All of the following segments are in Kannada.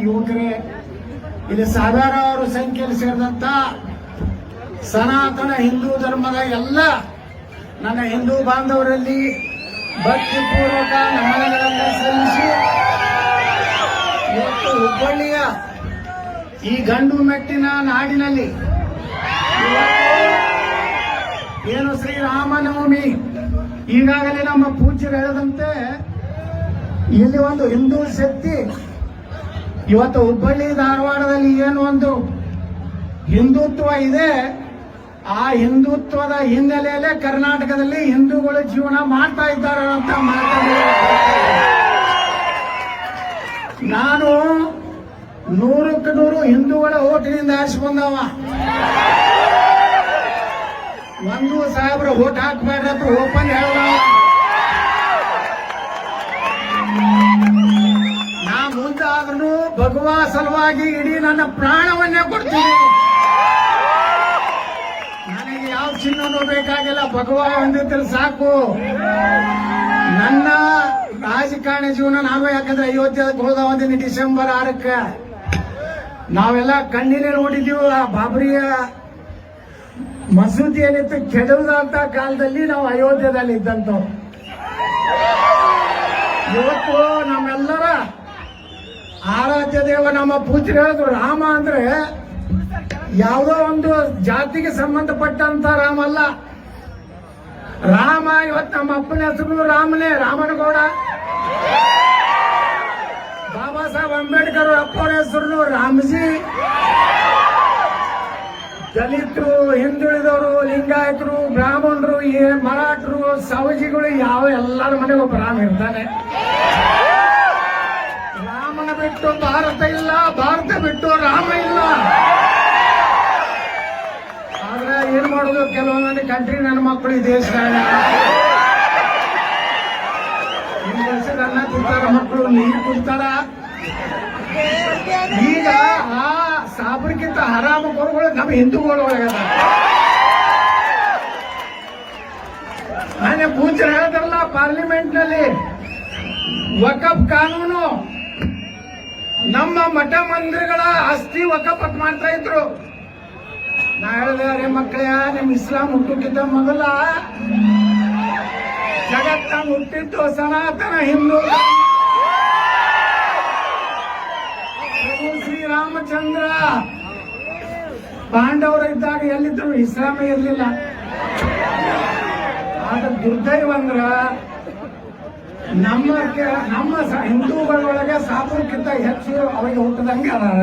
ಯುವಕರೇ, ಇಲ್ಲಿ ಸಾವಿರಾರು ಸಂಖ್ಯೆಯಲ್ಲಿ ಸೇರಿದಂತ ಸನಾತನ ಹಿಂದೂ ಧರ್ಮದ ಎಲ್ಲ ನನ್ನ ಹಿಂದೂ ಬಾಂಧವರಲ್ಲಿ ಭಕ್ತಿಪೂರ್ವಕ ನಮನಗಳನ್ನು ಸಲ್ಲಿಸಿ ಇವತ್ತು ಹುಬ್ಬಳ್ಳಿಯ ಈ ಗಂಡು ಮೆಟ್ಟಿನ ನಾಡಿನಲ್ಲಿ ಏನು ಶ್ರೀರಾಮನವಮಿ, ಈಗಾಗಲೇ ನಮ್ಮ ಪೂಜ್ಯರು ಹೇಳದಂತೆ ಇಲ್ಲಿ ಒಂದು ಹಿಂದೂ ಶಕ್ತಿ ಇವತ್ತು ಹುಬ್ಬಳ್ಳಿ ಧಾರವಾಡದಲ್ಲಿ ಏನು ಒಂದು ಹಿಂದುತ್ವ ಇದೆ, ಆ ಹಿಂದುತ್ವದ ಹಿನ್ನೆಲೆಯಲ್ಲೇ ಕರ್ನಾಟಕದಲ್ಲಿ ಹಿಂದೂಗಳು ಜೀವನ ಮಾಡ್ತಾ ಇದ್ದಾರೆ ಅಂತ ನಾನು 100ಕ್ಕೆ 100 ಹಿಂದೂಗಳ ಓಟಿನಿಂದ ಆರಿಸಿ ಬಂದವ. ಒಂದು ಸಾಹೇಬ್ರ ಓಟ್ ಹಾಕ್ಬೇಡ್ರಿ ಅಂತ ಓಪನ್ ಹೇಳಲ್ಲ. ನಾ ಮುಂದಾದ್ರೂ ಭಗವಾ ಸಲುವಾಗಿ ಇಡೀ ನನ್ನ ಪ್ರಾಣವನ್ನೇ ಕೊಡ್ತೀನಿ. ನನಗೆ ಯಾವ ಚಿನ್ನನೂ ಬೇಕಾಗಿಲ್ಲ, ಭಗವಾ ಒಂದಿದ್ರೆ ಸಾಕು. ನನ್ನ ರಾಜಕಾರಣ ಜೀವನ ನಾನು ಯಾಕಂದ್ರೆ ಅಯೋಧ್ಯೆಗೆ ಹೋದ ಒಂದಿನ ಡಿಸೆಂಬರ್ 6ಕ್ಕೆ ನಾವೆಲ್ಲ ಕಣ್ಣಿನೇ ನೋಡಿದೀವಿ. ಆ ಬಾಬರಿಯ ಮಸೂದಿ ಏನಿತ್ತು ಕೆಡವುದಂತ ಕಾಲದಲ್ಲಿ ನಾವು ಅಯೋಧ್ಯೆದಲ್ಲಿ ಇದ್ದಂಥವು. ಇವತ್ತು ನಮ್ಮೆಲ್ಲರ ಆರಾಧ್ಯ ದೇವ ನಮ್ಮ ಪೂಜ್ಯರು ಹೇಳಿದ್ರು, ರಾಮ ಅಂದ್ರೆ ಯಾವುದೋ ಒಂದು ಜಾತಿಗೆ ಸಂಬಂಧಪಟ್ಟಂತ ರಾಮ ಅಲ್ಲ. ರಾಮ ಇವತ್ತು ನಮ್ಮ ಅಪ್ಪನ ಹೆಸರು ರಾಮನೇ, ರಾಮನಗೌಡ. ಬಾಬಾ ಸಾಹೇಬ್ ಅಂಬೇಡ್ಕರ್ ಅಪ್ಪನ ಹೆಸರು ರಾಮಜಿ. ದಲಿತರು, ಹಿಂದುಳಿದವರು, ಲಿಂಗಾಯತರು, ಬ್ರಾಹ್ಮಣರು, ಮರಾಠರು, ಸವಜಿಗಳು ಯಾವ ಎಲ್ಲರ ಮನೆಗೆ ಒಬ್ಬ ರಾಮ ಇರ್ತಾನೆ. ರಾಮನ ಬಿಟ್ಟು ಭಾರತ ಇಲ್ಲ, ಭಾರತ ಬಿಟ್ಟು ರಾಮ ಇಲ್ಲ. ಆದ್ರೆ ಏನ್ ಮಾಡೋದು, ಕೆಲವೊಂದು ಕಂಟ್ರಿ ನನ್ನ ಮಕ್ಕಳು ಈ ದೇಶ ಅನ್ನ ತಿಂತಾರ, ಮಕ್ಕಳು ನೀರು ಕುಡ್ತಾರ. ಈಗ ಆ ಸಾಬ್ರಿಗಿಂತ ಹರಾಮ ಕೊರಗಳು ನಮ್ಮ ಹಿಂದೂಗಳು ಒಳಗದ. ನಾನೇ ಪೂಜ್ಯರು ಹೇಳಿದ್ರಲ್ಲ ಪಾರ್ಲಿಮೆಂಟ್ ನಲ್ಲಿ ವಕಫ್ ಕಾನೂನು ನಮ್ಮ ಮಠ ಮಂದಿರಗಳ ಆಸ್ತಿ ವಕಫ್ ಮಾಡ್ತಾ ಇದ್ರು. ನಾ ಹೇಳಿದೆ, ಅರೆ ಮಕ್ಕಳ, ನಿಮ್ ಇಸ್ಲಾಂ ಹುಟ್ಟುಕ್ಕಿಂತ ಮೊದಲ ಜಗತ್ತನ್ನು ಹುಟ್ಟಿದ್ದು ಸನಾತನ ಹಿಂದೂ ಶ್ರೀರಾಮಚಂದ್ರ. ಪಾಂಡವರು ಇದ್ದಾಗ ಎಲ್ಲಿದ್ರು, ಇಸ್ಲಾಮ ಇರಲಿಲ್ಲ. ಆದ ದುರ್ದೈವ ಅಂದ್ರ ನಮ್ಮ ಹಿಂದೂಗಳೊಳಗೆ ಸಾಪುರಕ್ಕಿಂತ ಹೆಚ್ಚು ಅವರಿಗೆ ಹುಟ್ಟದಂಗೆ ಅದಾರ.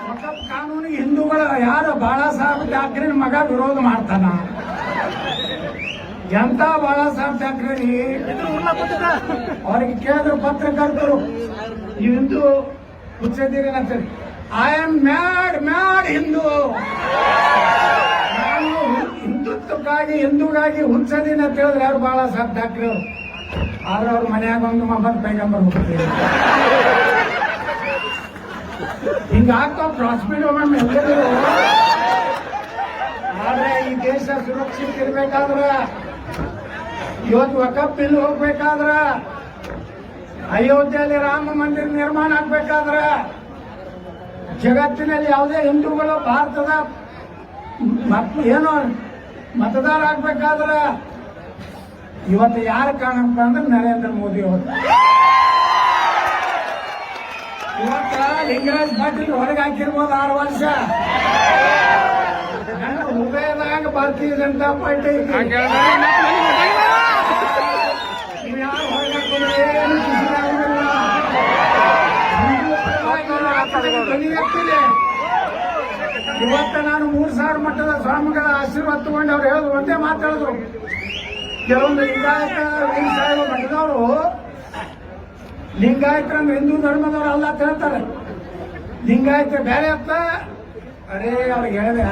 ವಕಫ್ ಕಾನೂನಿಗೆ ಹಿಂದೂಗಳ ಯಾರು ಬಾಳಾ ಸಾಹೇಬ್ ಠಾಕ್ರೆ ಮಗ ವಿರೋಧ ಮಾಡ್ತಾನ. ಎಂತ ಬಾಳಾ ಸಾಹೇಬ್ ಠಾಕ್ರೆ ಅವ್ರಿಗೆ ಕೇಳಿದ್ರು ಪತ್ರಕರ್ತರು, ನೀವು ಹಿಂದೂ ಹುಚ್ಚದಿರಿ ಅಂತಾರೆ. I am mad Hindu. ನಾನು ಹಿಂದುತ್ವಕ್ಕಾಗಿ ಹಿಂದೂಗಾಗಿ ಹುಚ್ಚದಿನ ಅಂತ ಹೇಳಿದ್ರೆ ಯಾರು ಬಾಳಾ ಸಾಹೇಬ್ ಠಾಕ್ರೆ ಅವರು. ಆದ್ರೆ ಅವ್ರ ಮನ್ಯಾಗ ಒಂದು ಮೊಹಮ್ಮದ್ ಪೈಗಂಬರ್ ಹೋಗ್ತೀವಿ. ಹಿಂಗ ಆಗ್ತಾವ ಪ್ರಾಸ್ಪಿಡ್ ಎಲ್ಲರೂ. ಆದ್ರೆ ಈ ದೇಶ ಸುರಕ್ಷಿತ ಇರ್ಬೇಕಾದ್ರ, ಇವತ್ತು ವಕಫ್ ಬಿಲ್ ಹೋಗ್ಬೇಕಾದ್ರ, ಅಯೋಧ್ಯೆಯಲ್ಲಿ ರಾಮ ಮಂದಿರ ನಿರ್ಮಾಣ ಆಗ್ಬೇಕಾದ್ರ, ಜಗತ್ತಿನಲ್ಲಿ ಯಾವುದೇ ಹಿಂದೂಗಳು ಭಾರತದ ಏನೋ ಮತದಾರ ಆಗ್ಬೇಕಾದ್ರ ಇವತ್ತು ಯಾರು ಕಾಣಪ್ಪ ಅಂದ್ರೆ ನರೇಂದ್ರ ಮೋದಿ ಅವರು. ಇವತ್ತ ಲಿಂಗರಾಜ್ ಪಾಟೀಲ್ ಹೊರಗೆ ಹಾಕಿರ್ಬೋದು 6 ವರ್ಷ. ನನ್ನ ಹೃದಯದಾಗ ಭಾರತೀಯ ಜನತಾ ಪಾರ್ಟಿ ನೀವು ಯಾರು ಹೊರಗೆ ಹಾಕಿದ್ರೆ ಏನು ಖುಷಿಯಾಗುವುದಿಲ್ಲ. ಇವತ್ತ ನಾನು 3000 ಮಟ್ಟದ ಸ್ವಾಮಿಗಳ ಆಶೀರ್ವಾದ ತಗೊಂಡು ಅವ್ರು ಹೇಳೋದು ಒಂದೇ ಮಾತಾಡಿದ್ರು. ಕೆಲವೊಂದು ಲಿಂಗಾಯತ ಸಾಹೇಬ ಮಠದವರು ಲಿಂಗಾಯತರಂದ್ರೆ ಹಿಂದೂ ಧರ್ಮದವರು ಅಲ್ಲ ಅಂತ ಹೇಳ್ತಾರೆ. ಲಿಂಗಾಯತ ಬೇರೆ ಅಂತ. ಅರೇ ಅವ್ರಿಗೆ ಹೇಳಿದೆ,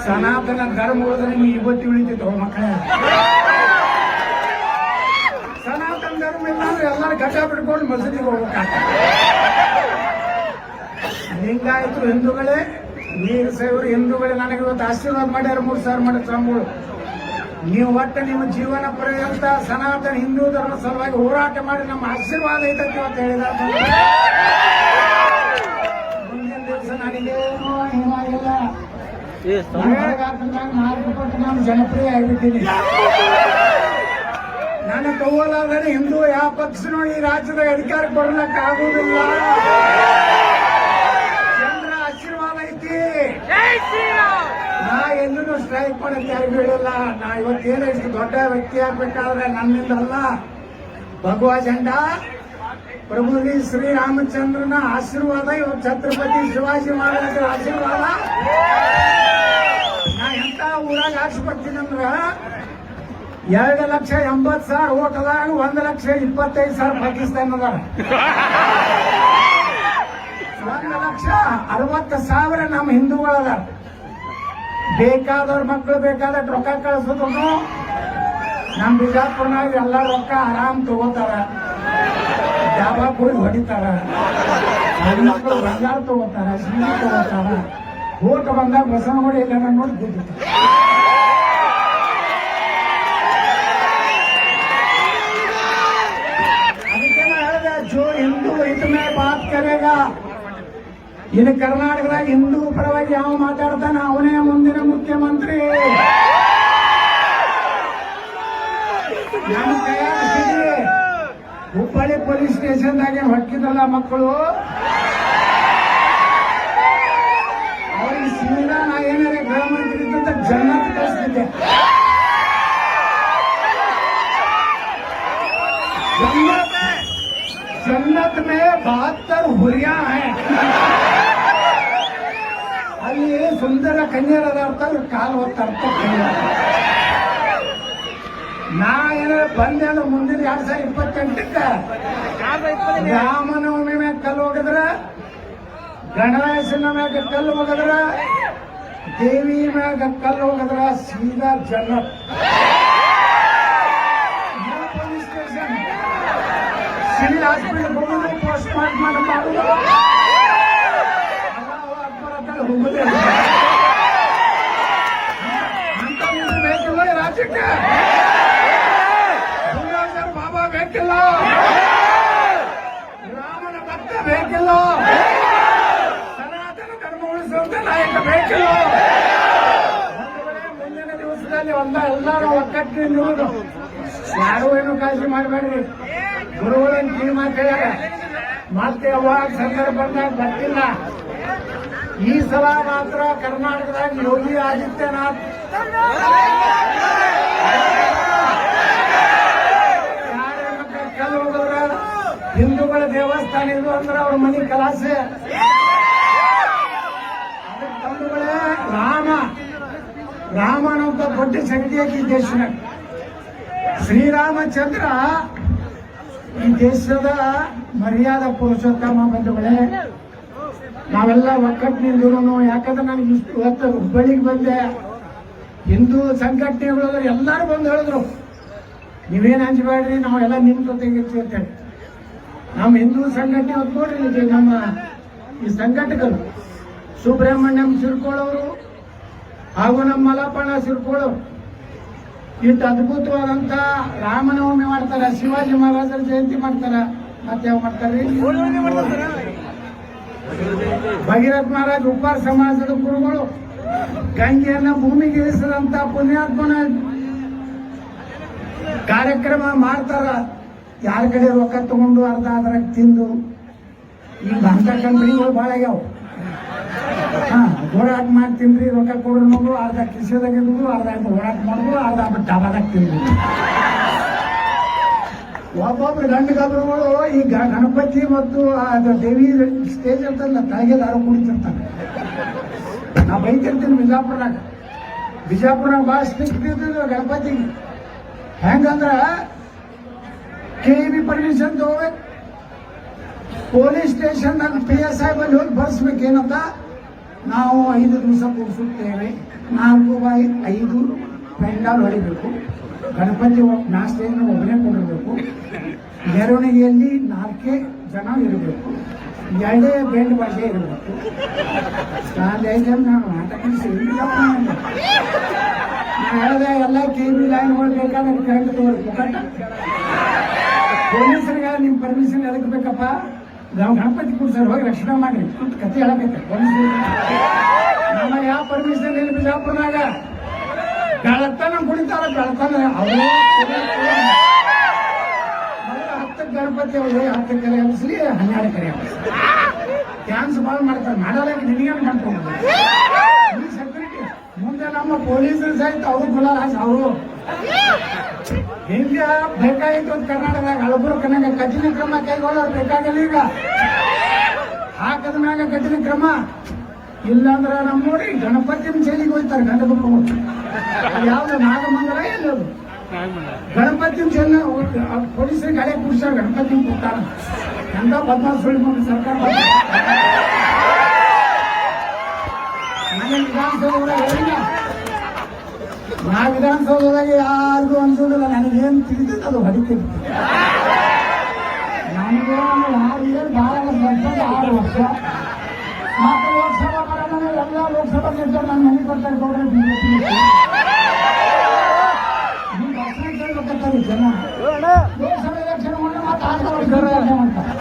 ಸನಾತನ ಧರ್ಮ ಉಳಿದ್ರೆ ನಿಮ್ಗೆ ಇವತ್ತು ಉಳಿತಿತ್ತು ಮಕ್ಕಳೇ. ಸನಾತನ ಧರ್ಮ ಇಲ್ಲ ಅಂದ್ರೆ ಎಲ್ಲರೂ ಘಟ ಬಿಡ್ಕೊಂಡು ಮಸೀದಿಗೆ ಹೋಗ್ಬೇಕಾಗ್ತದೆ. ಲಿಂಗಾಯತರು ಹಿಂದೂಗಳೇ, ವೀರ ಶೈವರು ಹಿಂದೂಗಳೇ. ನನಗೆ ಇವತ್ತು ಆಶೀರ್ವಾದ ಮಾಡ್ಯಾರ 3000 ಮಠ ಸ್ವಾಮಿಗಳು. ನೀವು ಒಟ್ಟು ನಿಮ್ಮ ಜೀವನ ಪರ್ಯಂತ ಸನಾತನ ಹಿಂದೂ ಧರ್ಮ ಸಲುವಾಗಿ ಹೋರಾಟ ಮಾಡಿ ನಮ್ಮ ಆಶೀರ್ವಾದ ಐತಂತ ಇವತ್ತು ಹೇಳಿದ. ಮುಂದಿನ ದಿವಸ ನನಗೇನು ಏನಾಗಿಲ್ಲ, ಮಾರ್ಪಟ್ಟು ನಾನು ಜನಪ್ರಿಯ ಆಗಿಬಿಟ್ಟಿನಿ. ನನ್ನ ಕೌಲಾದರೆ ಹಿಂದೂ ಯಾವ ಪಕ್ಷನೂ ಈ ರಾಜ್ಯದ ಅಧಿಕಾರಕ್ಕೆ ಬರ್ಲಕ್ಕೆ ಆಗುವುದಿಲ್ಲ. ಜನರ ಆಶೀರ್ವಾದ ಐತಿ. ನಾ ಎಲ್ಲೂ ಸ್ಟ್ರೈಕ್ ಮಾಡಕ್ಕೆ ಯಾರಿಗೂ ಹೇಳಿಲ್ಲ. ನಾ ಇವತ್ತೇನು ಇಷ್ಟು ದೊಡ್ಡ ವ್ಯಕ್ತಿ ಆಗ್ಬೇಕಾದ್ರೆ ನನ್ನಿಂದಲ್ಲ, ಭಗವಾ ಜಂಡಾ ಪ್ರಭು ಶ್ರೀರಾಮಚಂದ್ರನ ಆಶೀರ್ವಾದ, ಇವತ್ತು ಛತ್ರಪತಿ ಶಿವಾಜಿ ಮಹಾರಾಜರ ಆಶೀರ್ವಾದ. ನಾ ಎಂತ ಊರಾಗ ಹಾಕ್ಸ್ಕೊಡ್ತೀನಂದ್ರ 2,80,000 ಓಟ್ ಅದಾಗ 1,25,000 ಪಾಕಿಸ್ತಾನ ಅದಾರ. 1,60,000 ನಮ್ಮ ಹಿಂದೂಗಳದಾರ. ಬೇಕಾದವ್ರ ಮಕ್ಕಳು ಬೇಕಾದಷ್ಟು ರೊಕ್ಕ ಕಳಿಸೋದು. ನಮ್ಮ ಬಿಜಾಪುರ್ನಾಗ ಎಲ್ಲ ರೊಕ್ಕ ಆರಾಮ್ ತಗೋತಾರ, ಡಾಬಾ ಕುಡಿ ಹೊಡಿತಾರ. ಹೆಣ್ಮಕ್ಳು ಬಂಗಾರ ತಗೋತಾರ, ಸೀರೆ ತಗೋತಾರ. ಓಟ್ ಬಂದಾಗ ಬಸವನಗುಡಿ ಎಲ್ಲ ನೋಡಿ ಗೆದ್ದಿರ್ತಾರೆ. ಅದಕ್ಕೆ ಹೇಳಿದೆ, ಜೋ ಹಿಂದೂ ಇದ್ಮೇ ಬಾತ್ ಕರೆಗ. ಇನ್ನು ಕರ್ನಾಟಕದಾಗ ಹಿಂದೂ ಪರವಾಗಿ ಯಾವ ಮಾತಾಡ್ತಾನೆ ಅವನೇ ಮುಂದಿನ ಮುಖ್ಯಮಂತ್ರಿ. ನಮ್ಮ ಕೈಯಾಗ ಹುಬ್ಬಳ್ಳಿ ಪೊಲೀಸ್ ಸ್ಟೇಷನ್ದಾಗ ಹೊಕ್ಕಿದಲ್ಲ ಮಕ್ಕಳು, ಅವ್ರಿಗೆ ಸೀದಾ ನಾ ಏನಾರ ಗೃಹ ಮಂತ್ರಿ ಇದ್ದಂತ ಜನ್ನತ್ ಕಳಿಸ್ತಿದ್ದೆ. जन्नत में 72 ಹುರಿಯಾ है. ಅಲ್ಲಿ ಸುಂದರ ಕನ್ಯರ ಅರ್ಥ ಕಾಲು ಹೊತ್ತ ನಾ ಏನಾರ ಬಂದೆ ಅಂದ್ರೆ ಮುಂದಿನ 2028ಕ್ಕೆ ರಾಮನವಮಿ ಮ್ಯಾಗ ಕಲ್ಲು ಹೋಗಿದ್ರ, ಗಣೇಶನ ಮ್ಯಾಗ ಕಲ್ಲು ಹೋಗಿದ್ರ, ದೇವಿ ಮ್ಯಾಗ ಕಲ್ಲು ಹೋಗಿದ್ರ ಸೀದಾ Jannat. Police station civil hospital ಹೋಗುದು, ಪೋಸ್ಟ್ ಮಾರ್ಟಮ್ ಮಾಡುದು, ಹೋಗುದೇ ಅಂತ ಬೇಕಿಲ್ಲ ಈ ರಾಜ್ಯಕ್ಕೆ. ಬಾಬಾ ಬೇಕಿಲ್ಲ, ರಾಮನ ಭಕ್ತ ಬೇಕಿಲ್ಲ, ಸನಾತನ ಧರ್ಮ ಉಳಿಸುವಂತ ನಾಯಕ ಬೇಕಿಲ್ಲ. ಮುಂದಿನ ದಿವಸದಲ್ಲಿ ಎಲ್ಲರೂ ಒಕ್ಕಟ್ಟಿನಿರುವುದು. ಯಾರು ಏನು ಕಾಳಜಿ ಮಾಡಬೇಡ್ರಿ. ಗುರುಗಳನ್ನು ಕಿವಿ ಮಾತಾಡ್ಯಾರ, ಮತ್ತೆ ಅವಾಗ ಸಂದರ್ಭ ಬಂದಾಗ ಬರ್ತಿಲ್ಲ. ಈ ಸಲ ಮಾತ್ರ ಕರ್ನಾಟಕದಾಗ ಯೋಗಿ ಆದಿತ್ಯನಾಥ್ ಕಲ್ಲು ಹೋಗಿದ್ರ, ಹಿಂದೂಗಳ ದೇವಸ್ಥಾನ ಇದು ಅಂದ್ರೆ ಅವ್ರ ಮನೆ ಕಲಾಸೆ. ಅದಕ್ಕೆ ತಂದುಗಳೇ ರಾಮನಂತ ದೊಡ್ಡ ಶಕ್ತಿ ಈ ದೇಶನಾಗ. ಶ್ರೀರಾಮಚಂದ್ರ ಈ ದೇಶದ ಮರ್ಯಾದ ಪುರುಷೋತ್ತಮ ಬಂಧುಗಳೇ. ನಾವೆಲ್ಲ ಒಕ್ಕಟ್ಟಿನಿಂದೂ, ಯಾಕಂದ್ರೆ ನನಗೆ ಇಷ್ಟು ಹೊತ್ತು ಹುಬ್ಬಳ್ಳಿಗೆ ಬಂದೆ. ಹಿಂದೂ ಸಂಘಟನೆಗಳು ಎಲ್ಲರೂ ಬಂದು ಹೇಳಿದ್ರು, ನೀವೇನು ಹಂಚಬೇಡ್ರಿ, ನಾವೆಲ್ಲ ನಿಮ್ಮ ಜೊತೆಗಿರ್ತೀವಿ ಅಂತೇಳಿ. ನಮ್ಮ ಹಿಂದೂ ಸಂಘಟನೆ ಹೊತ್ತು ನೋಡ್ರಿ, ನಮ್ಮ ಈ ಸಂಘಟಕರು ಸುಬ್ರಹ್ಮಣ್ಯಂ ಸಿರ್ಕೋಳವರು ಹಾಗೂ ನಮ್ಮ ಮಲಪಣ್ಣ ಸಿರ್ಕೋಳವರು ಇಷ್ಟು ಅದ್ಭುತವಾದಂತ ರಾಮನವಮಿ ಮಾಡ್ತಾರ, ಶಿವಾಜಿ ಮಹಾರಾಜರ ಜಯಂತಿ ಮಾಡ್ತಾರ, ಮತ್ತೆ ಯಾವ ಮಾಡ್ತಾರ್ರಿ, ಭಗೀರಥ ಮಹಾರಾಜ್ ಉಪ್ಪಾರ ಸಮಾಜದ ಗುರುಗಳು ಗಂಗೆಯನ್ನ ಭೂಮಿಗೆ ಇಳಿಸಿದಂತ ಪುಣ್ಯಾತ್ಮನ ಕಾರ್ಯಕ್ರಮ ಮಾಡ್ತಾರ. ಯಾರ ಕಡೆ ರೊಕ್ಕ ತಗೊಂಡು ಅರ್ಧ ಅದ್ರಾಗ ತಿಂದು ಈಗ ಅಂತ ಕಂಪನಿಗಳು ಭಾಳ ಆಗ್ಯಾವ. ಹೋರಾಟ ಮಾಡಿ ತಿಂದ್ರಿ, ರೊಕ್ಕ ಕೊಡ್ರಿ ನೋಡು, ಅರ್ಧ ಕಿಸೆದಾಗ ಇಡುದು, ಅರ್ಧ ಹೋರಾಟ ಮಾಡುದು, ಅರ್ಧ ಡಾಬಾದಾಗ ತಿಂದು. ಒಬ್ಬೊಬ್ರು ಗಂಡು ಗಬ್ಬರುಗಳು ಈ ಗಣಪತಿ ಮತ್ತು ದೇವಿ ಸ್ಟೇಜ್ ಅಂತಲ್ಲ ತಳಗೆ ದಾರು ಕುಡಿತಿರ್ತಾರೆ. ನಾ ಬೈತಿರ್ತೀನಿ ಬಿಜಾಪುರನಾಗ ಭಾಳ ಸ್ಟ್ರಿಕ್ಟ್ ಇರ್ತಿದ್ರು ಗಣಪತಿಗೆ. ಹೆಂಗಂದ್ರ KEB ಪರ್ಮಿಷನ್ ತಗೋಬೇಕು, ಪೊಲೀಸ್ ಸ್ಟೇಷನ್ದಾಗ PSI ಬಲ್ಲಿ ಹೋಗಿ ಬರ್ಸ್ಬೇಕೇನಂತ. ನಾವು 5 ದಿವಸ ಕೂರಿಸುತ್ತೇವೆ, 4x5 ಪೆಂಡಾಲ್ ಹೊಡಿಬೇಕು, ಗಣಪತಿ ನಾ ಸ್ಟೇಜ್ ಒಬ್ಬನೇ ಕೊಡಿರ್ಬೇಕು, ಮೆರವಣಿಗೆಯಲ್ಲಿ 4 ಜನ ಇರಬೇಕು, 2 ಬೆಂಡ್ ಭಾಷೆ ಇರಬೇಕು. 5 ಜನ ನಾನು ಆಟ ಕಲಿಸಿ ಹೇಳಿದೆ ಎಲ್ಲ ಕೆಬಿ ಲೈನ್ಗಳು ಬೇಕಾದ್ರೆ ಕರೆಂಟ್ ತಗೋರಿ ಪೊಲೀಸರಿಗೆ ನಿಮ್ ಪರ್ಮಿಷನ್ ಎದಕ್ ಬೇಕಪ್ಪ ನಾವು ಗಣಪತಿ ಕೂಡ್ಸರ್ ಹೋಗಿ ರಕ್ಷಣೆ ಮಾಡಿ ಕತೆ ಹೇಳಬೇಕು ಪೊಲೀಸರು ನಮ್ಮ ಯಾವ ಪರ್ಮಿಷನ್ ಇಲ್ಲ ಬಿಜಾಪುರನಾಗ ಬೆಳತನ ಕುಡಿತಾರ ಬೆಳತನ ಅವರು 10 ಗಣಪತಿ ಅವ್ರು 10 ಕರೆ ಹಬ್ಬಿಸ್ಲಿ 12 ಕರೆ ಹಬ್ಬಿಸ್ಲಿ ಡ್ಯಾನ್ಸ್ ಭಾಳ ಮಾಡ್ತಾರೆ ಮಾಡಲ್ಲ ನಿನಗೇನು ಮಾಡ್ಕೊಂಡು ಈ ಸೆಕ್ಯೂರಿಟಿ ಮುಂದೆ ನಮ್ಮ ಪೊಲೀಸರು ಸಹಿತ ಅವರು ಗುಲಾಲ್ ಹಾಕಿ ಅವರು ಹಿಂಗೆ ಬೇಕಾಗಿತ್ತು ಕರ್ನಾಟಕದಾಗ ಹಳಬರು ಕನ್ನಡ ಕಠಿಣ ಕ್ರಮ ಕೈಗೊಳ್ಳೋರು ಬೇಕಾಗಿಲ್ಲ ಈಗ ಹಾಕದ ಮ್ಯಾಗ ಕಠಿಣ ಕ್ರಮ ಇಲ್ಲಾಂದ್ರೆ ನಮ್ಮ ನೋಡಿ ಗಣಪತಿನ ಜೈಲಿಗೆ ಹೋಗ್ತಾರೆ ಗಂಡ ಮಕ್ಕಳು ಯಾವ್ದು ನಾಗಮಂಗಲ ಎಲ್ಲದು ಗಣಪತಿನ ಜೈಲ ಪೊಲೀಸರಿಗೆ ಗಾಡಿ ಕೂಡ್ಸಾರ ಗಣಪತಿನ ಕೊಡ್ತಾರ ಎಂತ ಬದಮಾಸ್ ಸುಳ್ಳು ಮಾಡಿ ಸರ್ಕಾರ ವಿಧಾನಸೌಧದಾಗ ಹೇಳಿಲ್ಲ ನಾ ವಿಧಾನಸೌಧದಾಗ ಯಾರಿಗೂ ಅನ್ಸೋದಿಲ್ಲ ನನಗೇನು ತಿಳಿದಿತ್ತು ಅದು ಹೊಡಿತೀನಿ ನನಗೆ ಏನು ಭಾಳ 6 ವರ್ಷ ಮತ್ತು ಲೋಕಸಭಾ ಬರೋಣ ಎಲ್ಲ ಲೋಕಸಭಾ ಗೆದ್ದರು ನನ್ನ ಮನೆ ಕೊಡ್ತಾರೆ ಗೌಡ್ರೆ ಬಿಜೆಪಿ ಗೊತ್ತಾಗ್ತಾರೆ ಜನ ಲೋಕಸಭಾ ಎಲೆಕ್ಷನ್ ಮಾಡಿ ಮತ್ತೆ 6 ವರ್ಷ ಮಾಡ್ತಾರೆ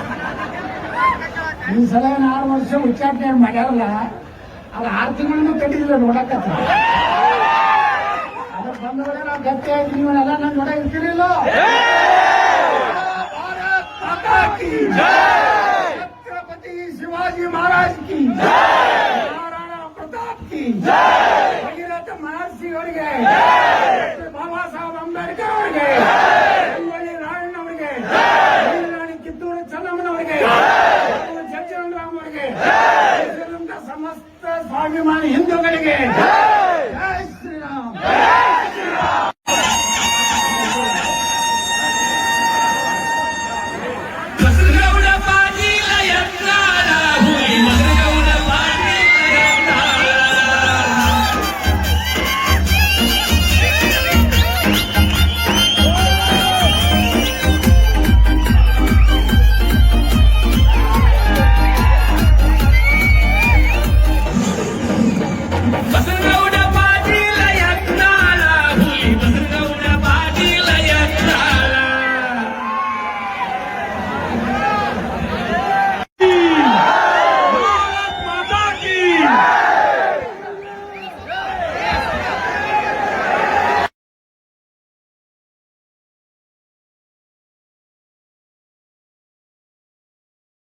ಈ ಸಲ 6 ವರ್ಷ ಉಚ್ಚಾಟನೆ ಮಾಡ್ಯಾರಲ್ಲ ಅದು 6 ತಿಂಗಳನ್ನು ಕಟ್ಟಿದಿಲ್ಲ ನೋಡಕತ್ತ ಅದು ಬಂದವರೇ ನಾವು ಗಟ್ಟಿ ಆಯ್ತು ನೀವೆಲ್ಲ ನನ್ನ ನೋಡ ಇರ್ತಿರಲಿಲ್ಲ छत्रपति शिवाजी महाराज की महाराणा प्रताप की भगीरथ महर्षि ಅವರಿಗೆ ಬಾಬಾ ಸಾಹೇಬ್ ಅಂಬೇಡ್ಕರ್ ಅವರಿಗೆ ರಾಯಣ್ಣ ಅವರಿಗೆ ರಾಣಿ ಕಿತ್ತೂರು ಚೆನ್ನಮ್ಮನವರಿಗೆ ಜಗಜೀವನರಾಮ್ ಅವರಿಗೆ ಸಮಸ್ತ ಸ್ವಾಭಿಮಾನಿ ಹಿಂದೂಗಳಿಗೆ ಜೈ ಶ್ರೀರಾಮ್